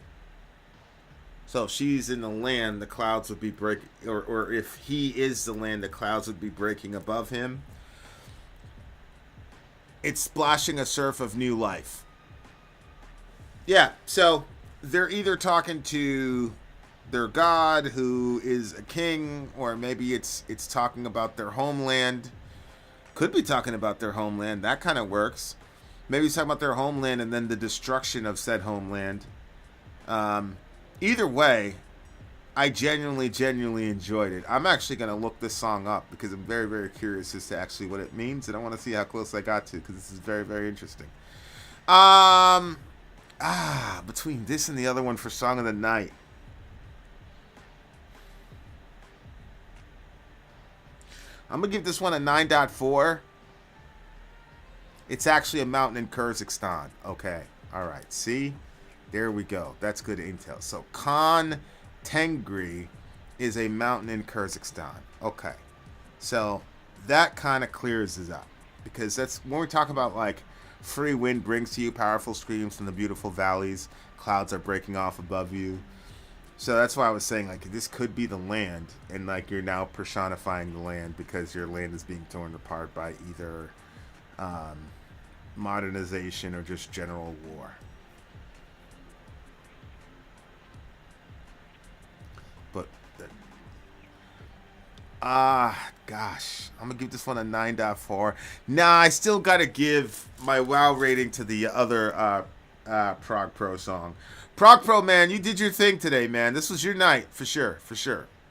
So if she's in the land, the clouds would be breaking, or if he is the land, the clouds would be breaking above him. It's splashing a surf of new life. Yeah, so they're either talking to their god, who is a king, or maybe it's talking about their homeland. Could be talking about their homeland. That kind of works. Maybe it's talking about their homeland and then the destruction of said homeland. Either way, I genuinely enjoyed it. I'm actually going to look this song up because I'm very, very curious as to actually what it means, and I want to see how close I got to, because this is very, very interesting. Between this and the other one for Song of the Night. I'm going to give this one a 9.4. It's actually a mountain in Kyrgyzstan. Okay. All right. See? There we go. That's good intel. So Khan Tengri is a mountain in Kyrgyzstan. Okay. So that kind of clears it up, because that's when we talk about like free wind brings to you powerful screams from the beautiful valleys. Clouds are breaking off above you. So that's why I was saying, like, this could be the land, and like you're now personifying the land because your land is being torn apart by either modernization or just general war. But gosh, I'm gonna give this one a 9.4. Nah, I still gotta give my WoW rating to the other Prog Pro song. Prog Pro, man, you did your thing today, man. This was your night, for sure.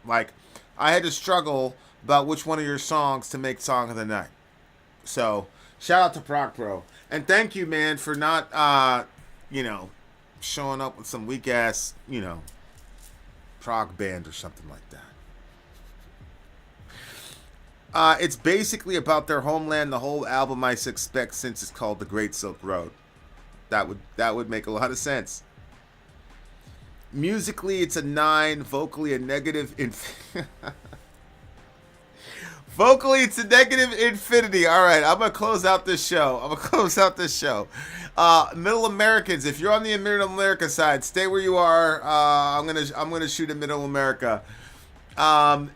Like, I had to struggle about which one of your songs to make Song of the Night. So, shout out to Prog Pro. And thank you, man, for not, showing up with some weak-ass, prog band or something like that. It's basically about their homeland. The whole album, I suspect, since it's called The Great Silk Road. That would make a lot of sense. Musically, it's a 9. Vocally, a negative. Vocally, it's a negative infinity. All right, I'm gonna close out this show. Middle Americans, if you're on the Middle America side, stay where you are. I'm gonna shoot at Middle America.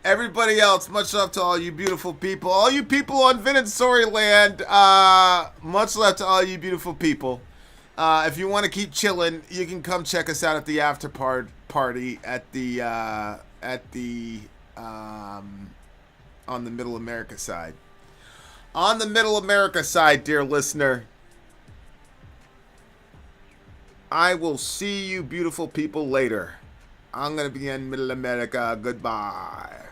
Everybody else, much love to all you beautiful people. All you people on Vin and Sori land, much love to all you beautiful people. If you want to keep chilling, you can come check us out at the after party at the on the Middle America side. On the Middle America side, dear listener, I will see you beautiful people later. I'm going to be in Middle America. Goodbye.